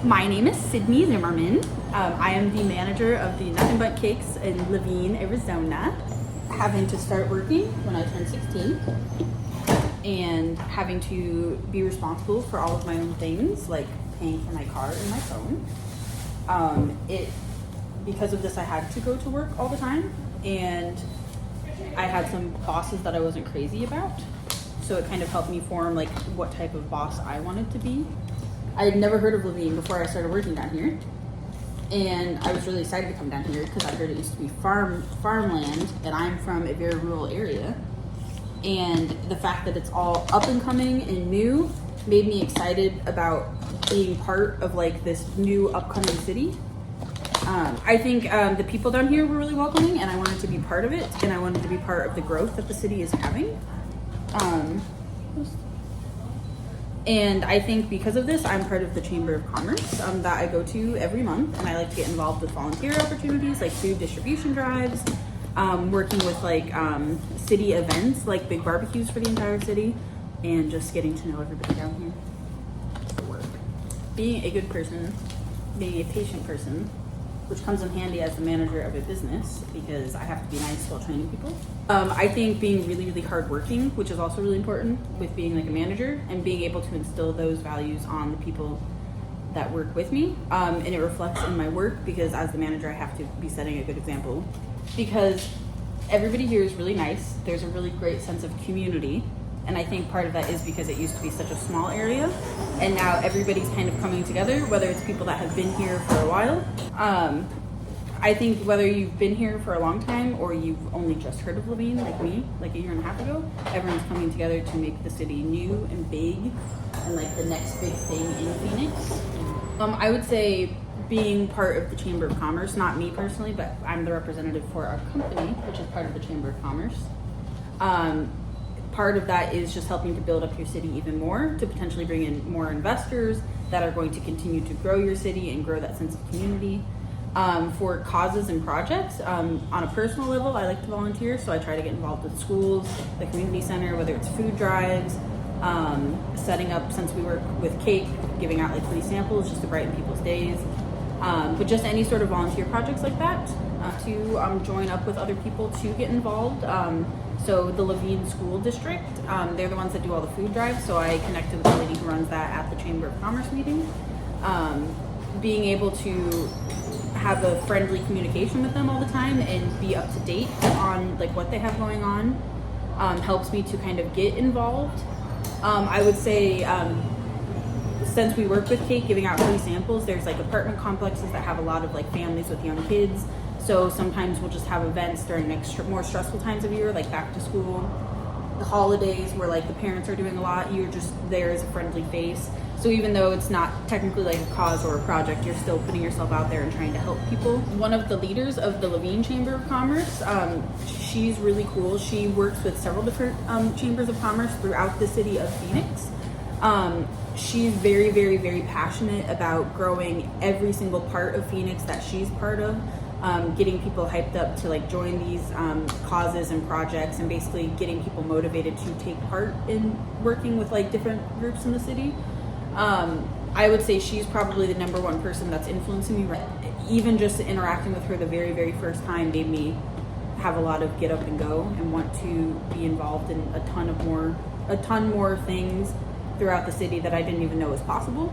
My name is Sydney Zimmerman. I am the manager of the Nothing But Cakes in Levine, Arizona. Having to start working when I turned 16 and having to be responsible for all of my own things, like paying for my car and my phone. Because of this, I had to go to work all the time, and I had some bosses that I wasn't crazy about. So it kind of helped me form like what type of boss I wanted to be. I had never heard of Levine before I started working down here, and I was really excited to come down here because I heard it used to be farmland, and I'm from a very rural area. And the fact that it's all up and coming and new made me excited about being part of like this new upcoming city. I think the people down here were really welcoming, and I wanted to be part of it, and I wanted to be part of the growth that the city is having. And I think because of this, I'm part of the Chamber of Commerce that I go to every month, and I like to get involved with volunteer opportunities like food distribution drives, working with like city events like big barbecues for the entire city, and just getting to know everybody down here. Work. Being a good person, being a patient person, which comes in handy as the manager of a business because I have to be nice while training people. I think being really, really hardworking, which is also really important with being like a manager, and being able to instill those values on the people that work with me. And it reflects in my work because as the manager, I have to be setting a good example because everybody here is really nice. There's a really great sense of community. And I think part of that is because it used to be such a small area, and now everybody's kind of coming together, whether it's people that have been here for a while. I think whether you've been here for a long time or you've only just heard of Levine, like me, like a year and a half ago, everyone's coming together to make the city new and big and like the next big thing in Phoenix. I would say being part of the Chamber of Commerce, not me personally, but I'm the representative for our company, which is part of the Chamber of Commerce. Part of that is just helping to build up your city even more, to potentially bring in more investors that are going to continue to grow your city and grow that sense of community. For causes and projects, on a personal level, I like to volunteer, so I try to get involved with schools, the community center, whether it's food drives, setting up, since we work with Cake, giving out like free samples just to brighten people's days, but just any sort of volunteer projects like that, to join up with other people to get involved. So the Levine School District, they're the ones that do all the food drives, so I connected with the lady who runs that at the Chamber of Commerce meeting. Being able to have a friendly communication with them all the time and be up to date on like what they have going on helps me to kind of get involved. I would say since we work with Cake giving out free samples, there's like apartment complexes that have a lot of like families with young kids. So sometimes we'll just have events during more stressful times of year, like back to school, the holidays where like the parents are doing a lot, you're just there as a friendly face. So even though it's not technically like a cause or a project, you're still putting yourself out there and trying to help people. One of the leaders of the Levine Chamber of Commerce, she's really cool. She works with several different chambers of commerce throughout the city of Phoenix. She's very, very, very passionate about growing every single part of Phoenix that she's part of. Getting people hyped up to like join these causes and projects, and basically getting people motivated to take part in working with like different groups in the city. I would say she's probably the number one person that's influencing me. Right, even just interacting with her the very, very first time made me have a lot of get up and go and want to be involved in a ton more things throughout the city that I didn't even know was possible.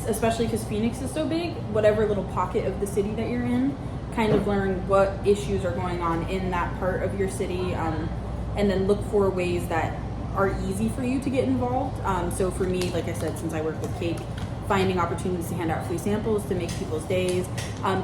Especially because Phoenix is so big, whatever little pocket of the city that you're in, kind of learn what issues are going on in that part of your city, and then look for ways that are easy for you to get involved. So for me, like I said, since I work with Cake, finding opportunities to hand out free samples to make people's days,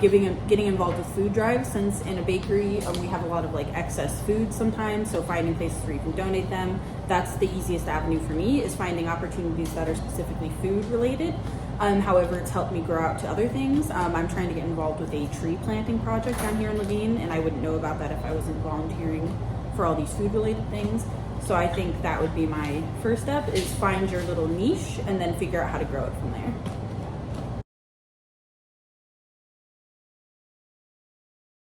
getting involved with food drives, since in a bakery we have a lot of like excess food sometimes, so finding places where you can donate them. That's the easiest avenue for me, is finding opportunities that are specifically food related. However, it's helped me grow out to other things. I'm trying to get involved with a tree planting project down here in Levine, and I wouldn't know about that if I wasn't volunteering for all these food related things. So I think that would be my first step, is find your little niche and then figure out how to grow it from there.